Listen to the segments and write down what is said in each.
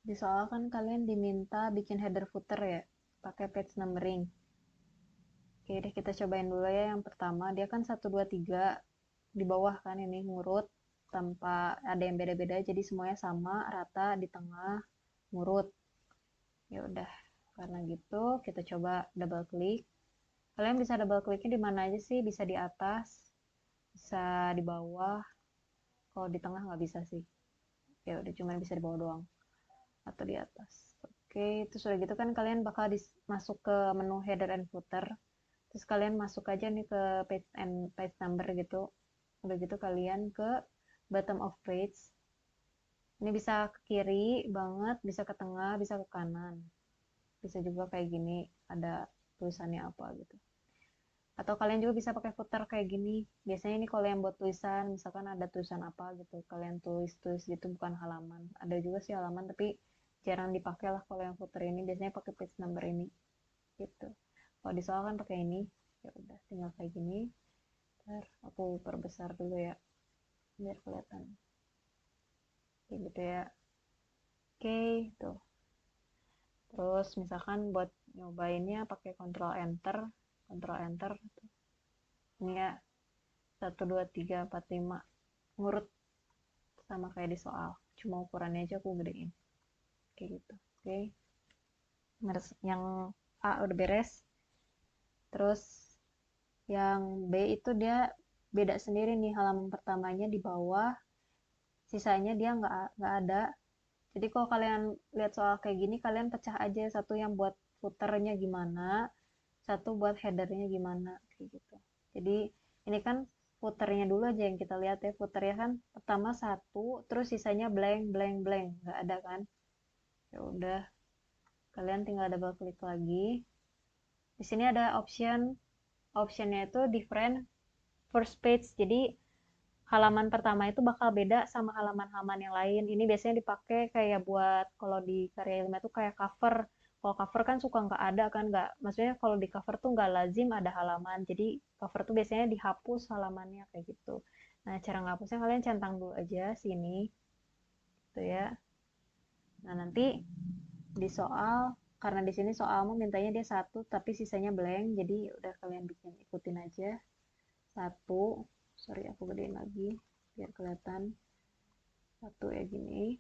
Di soal kan kalian diminta bikin header footer ya, pakai page numbering. Oke deh, kita cobain dulu ya. Yang pertama, dia kan 1, 2, 3 di bawah kan ini ngurut tanpa ada yang beda-beda, jadi semuanya sama, rata di tengah, ngurut. Ya udah, karena gitu kita coba double klik. Kalian bisa double kliknya di mana aja sih? Bisa di atas, bisa di bawah. Kalau di tengah nggak bisa sih. Ya udah, cuma bisa di bawah doang atau di atas. Oke, itu sudah gitu kan kalian bakal masuk ke menu header and footer. Terus kalian masuk aja nih ke page number gitu. Udah gitu kalian ke bottom of page. Ini bisa ke kiri banget, bisa ke tengah, bisa ke kanan. Bisa juga kayak gini, ada tulisannya apa gitu. Atau kalian juga bisa pakai footer kayak gini. Biasanya ini kalau yang buat tulisan, misalkan ada tulisan apa gitu, kalian tulis gitu, bukan halaman. Ada juga sih halaman, tapi jarang dipakai lah kalau yang footer ini. Biasanya pakai page number ini gitu. Kalau di soal kan pakai ini. Ya udah, tinggal kayak gini. Ntar aku perbesar dulu ya, biar kelihatan. Kayak gitu ya. Oke, tuh. Terus misalkan buat nyobainnya pakai Ctrl Enter. Ini ya, 1, 2, 3, 4, 5 ngurut sama kayak di soal, cuma ukurannya aja aku gedein kayak gitu. Oke, yang A udah beres. Terus yang B itu dia beda sendiri nih, halaman pertamanya di bawah, sisanya dia nggak ada. Jadi kalau kalian lihat soal kayak gini, kalian pecah aja, satu yang buat footernya gimana, satu buat headernya gimana kayak gitu. Jadi ini kan footernya dulu aja yang kita lihat ya. Footernya kan pertama satu, terus sisanya blank blank blank, nggak ada kan. Ya udah, kalian tinggal double klik lagi. Di sini ada optionnya itu different first page. Jadi halaman pertama itu bakal beda sama halaman-halaman yang lain. Ini biasanya dipakai kayak buat kalau di karya ilmiah itu kayak cover. Kalau cover kan suka nggak ada kan, nggak, maksudnya kalau di cover tuh nggak lazim ada halaman. Jadi cover tuh biasanya dihapus halamannya kayak gitu. Nah, cara ngapusnya kalian centang dulu aja sini, gitu ya. Nah, nanti di soal, karena di sini soalmu mintanya dia satu tapi sisanya blank, jadi udah kalian bikin ikutin aja. Satu, sorry aku gedein lagi biar kelihatan. Satu ya gini.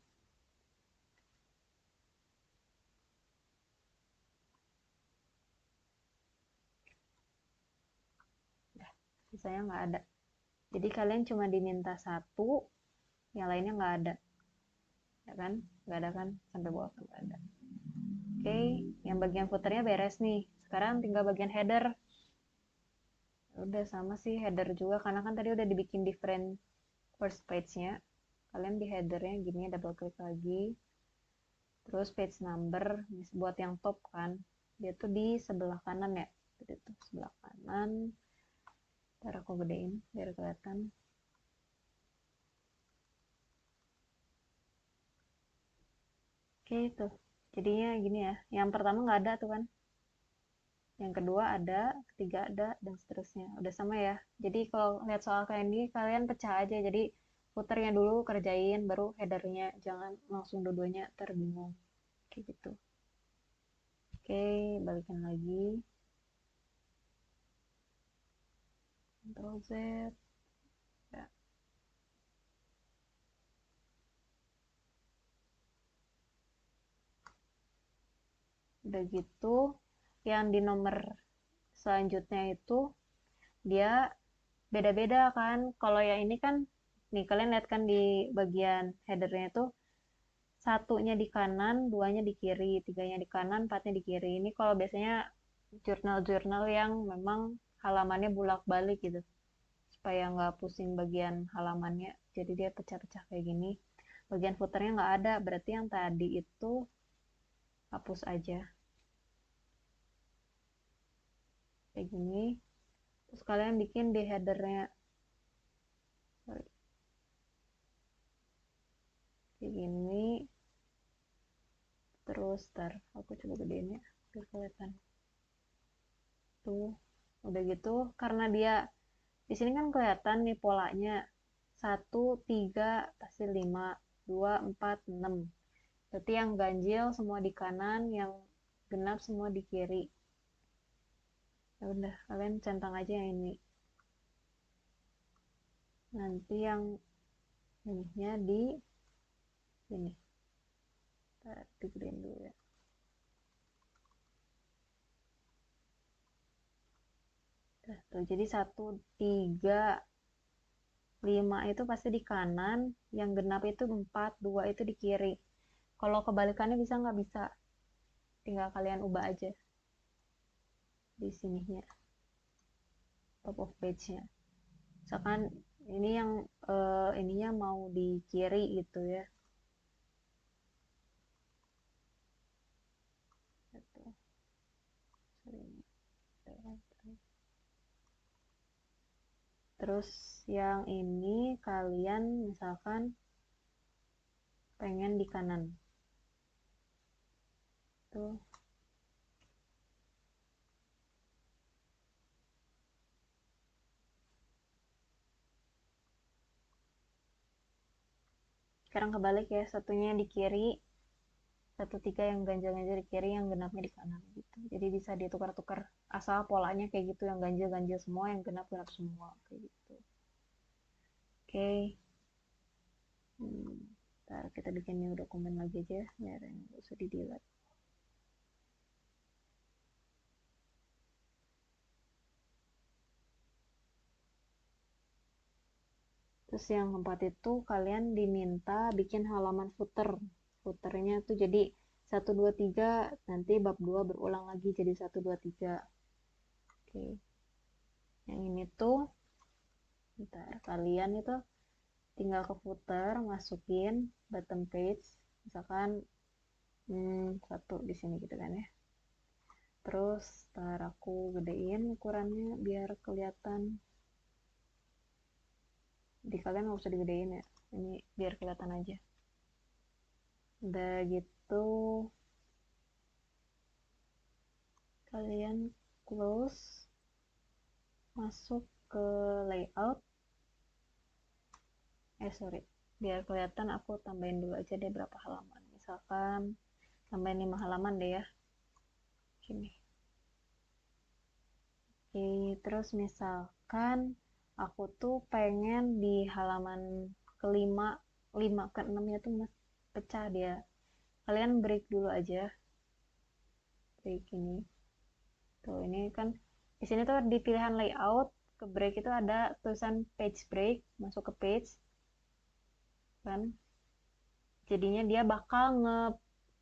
Udah, sisanya nggak ada. Jadi kalian cuma diminta satu, yang lainnya nggak ada. Ya kan? Nggak ada kan? Sampai bawah tuh nggak ada. Oke, yang bagian footernya beres nih. Sekarang tinggal bagian header. Udah sama sih header juga, karena kan tadi udah dibikin different first page-nya. Kalian di headernya gini, double klik lagi. Terus page number, buat yang top kan, dia tuh di sebelah kanan ya. Jadi tuh sebelah kanan. Ntar aku gedein biar kelihatan. Oke, itu. Jadinya gini ya. Yang pertama nggak ada tuh kan. Yang kedua ada, ketiga ada, dan seterusnya. Udah sama ya. Jadi kalau lihat soal kayak ini, kalian pecah aja. Jadi puternya dulu kerjain, baru headernya. Jangan langsung dua-duanya, terbingung. Kayak gitu. Oke, balikin lagi. Ctrl Z. Ya. Udah gitu, yang di nomor selanjutnya itu dia beda-beda kan. Kalau yang ini kan, nih kalian lihat kan di bagian headernya itu satunya di kanan, duanya di kiri, tiganya di kanan, empatnya di kiri. Ini kalau biasanya jurnal-jurnal yang memang halamannya bulak-balik gitu, supaya nggak pusing bagian halamannya. Jadi dia pecah-pecah kayak gini. Bagian footernya nggak ada, berarti yang tadi itu hapus aja. Kayak gini. Terus kalian bikin di headernya. Sorry. Kayak gini. Terus ntar aku coba gedein ya biar kelihatan. Tuh, udah gitu karena dia di sini kan kelihatan nih polanya. 1, 3 pasti 5, 2, 4, 6. Berarti yang ganjil semua di kanan, yang genap semua di kiri. Ya udah, kalian centang aja yang ini. Nanti yang ininya di sini. Kita digedein dulu ya. Tuh, jadi 1, 3, 5 itu pasti di kanan, yang genap itu 4, 2 itu di kiri. Kalau kebalikannya bisa nggak? Bisa. Tinggal kalian ubah aja di sininya, top of page-nya. Misalkan ini yang ininya mau di kiri gitu ya. Gitu. Terus yang ini kalian misalkan pengen di kanan. Tuh. Sekarang kebalik ya, satunya di kiri, 1, 3 yang ganjil-ganjil di kiri, yang genapnya di kanan gitu. Jadi bisa ditukar-tukar asal polanya kayak gitu, yang ganjil-ganjil semua, yang genap-genap semua kayak gitu. Oke. Ntar kita bikin new dokumen lagi aja biar nggak usah di delete. Terus yang keempat itu kalian diminta bikin halaman footer. Footernya tuh jadi 1, 2, 3, nanti bab 2 berulang lagi jadi 1, 2, 3. Oke. Yang ini tuh ntar kalian itu tinggal ke footer, masukin bottom page, misalkan 1 di sini gitu kan ya. Terus ntar aku gedein ukurannya biar kelihatan. Di kalian nggak usah digedein ya, ini biar kelihatan aja. Udah gitu kalian close, masuk ke layout. Sorry, biar kelihatan aku tambahin dulu aja deh berapa halaman. Misalkan tambahin 5 halaman deh ya. Gini. Oke, terus misalkan aku tuh pengen di halaman kelima, 5 ke 6 nya tuh pecah dia. Kalian break dulu aja. Break ini. Tuh, ini kan di sini tuh di pilihan layout ke break itu ada tulisan page break, masuk ke page kan. Jadinya dia bakal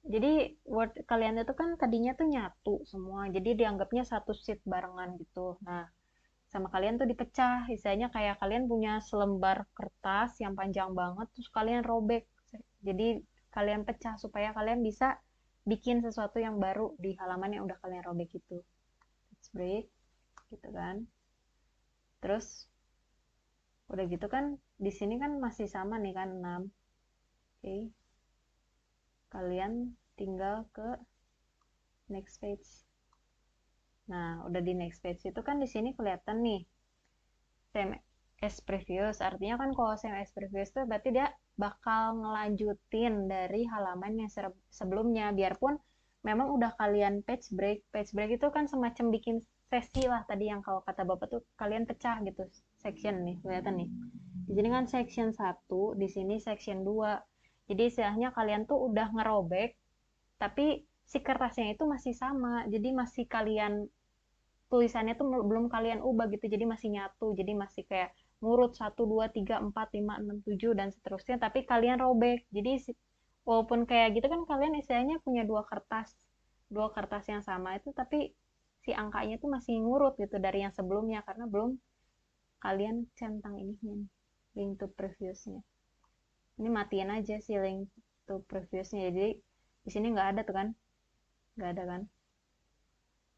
jadi Word kalian itu kan tadinya tuh nyatu semua. Jadi dianggapnya satu sheet barengan gitu. Nah, sama kalian tuh dipecah. Istilahnya kayak kalian punya selembar kertas yang panjang banget terus kalian robek. Jadi kalian pecah supaya kalian bisa bikin sesuatu yang baru di halaman yang udah kalian robek itu. Page break gitu kan. Terus udah gitu kan di sini kan masih sama nih kan 6. Oke. Kalian tinggal ke next page. Nah, udah di next page itu kan di sini kelihatan nih same as previous. Artinya kan kalau same as previous itu berarti dia bakal ngelanjutin dari halaman yang sebelumnya. Biarpun memang udah kalian page break. Page break itu kan semacam bikin sesi lah tadi yang kalau kata Bapak tuh kalian pecah gitu section nih, kelihatan nih. Di sini kan section 1, di sini section 2. Jadi istilahnya kalian tuh udah ngerobek tapi si kertasnya itu masih sama. Jadi masih kalian tulisannya tuh belum kalian ubah gitu, jadi masih nyatu, jadi masih kayak ngurut 1, 2, 3, 4, 5, 6, 7 dan seterusnya, tapi kalian robek. Jadi walaupun kayak gitu kan kalian istilahnya punya dua kertas yang sama itu, tapi si angkanya tuh masih ngurut gitu dari yang sebelumnya karena belum kalian centang ininya nih, link to previousnya. Ini matiin aja si link to previousnya, jadi di sini nggak ada tuh kan, nggak ada kan,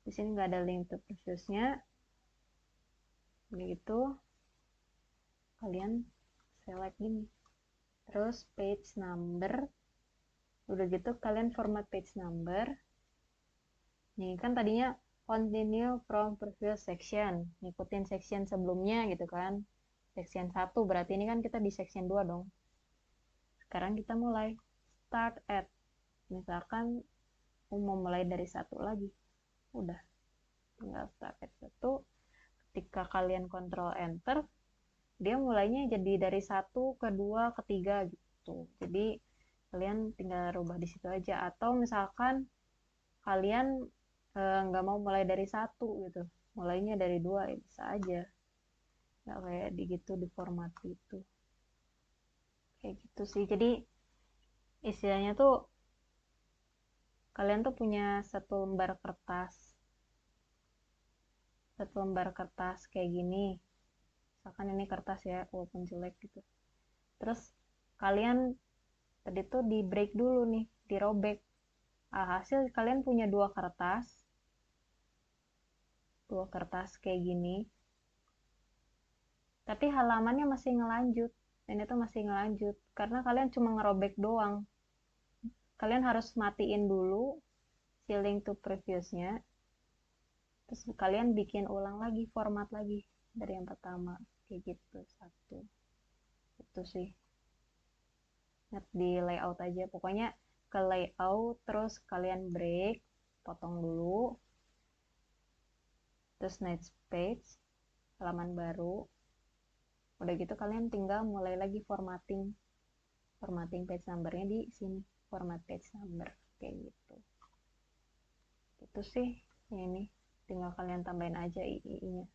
di sini nggak ada link to previousnya. Begitu kalian select gini, terus page number, udah gitu kalian format page number. Nih kan tadinya continue from previous section, ngikutin section sebelumnya gitu kan, section 1, berarti ini kan kita di section 2 dong. Sekarang kita mulai start at, misalkan mau mulai dari 1 lagi, udah tinggal start at 1. Ketika kalian kontrol enter, dia mulainya jadi dari 1 ke 2 ke 3 gitu. Jadi kalian tinggal rubah di situ aja, atau misalkan kalian nggak mau mulai dari 1 gitu, mulainya dari 2 ya bisa aja, nggak kayak gitu di format itu, kayak gitu sih. Jadi istilahnya tuh kalian tuh punya satu lembar kertas kayak gini, misalkan ini kertas ya walaupun jelek gitu, terus kalian tadi tuh di break dulu nih, dirobek. Hasil kalian punya dua kertas kayak gini, tapi halamannya masih ngelanjut, dan itu masih ngelanjut karena kalian cuma ngerobek doang. Kalian harus matiin dulu si link to previousnya, terus kalian bikin ulang lagi, format lagi dari yang pertama, kayak gitu. Satu itu sih, ingat di layout aja pokoknya, ke layout terus kalian break, potong dulu, terus next page, halaman baru. Udah gitu kalian tinggal mulai lagi formatting page numbernya di sini, format page number, kayak gitu. Itu sih ya, ini tinggal kalian tambahin aja ii-nya.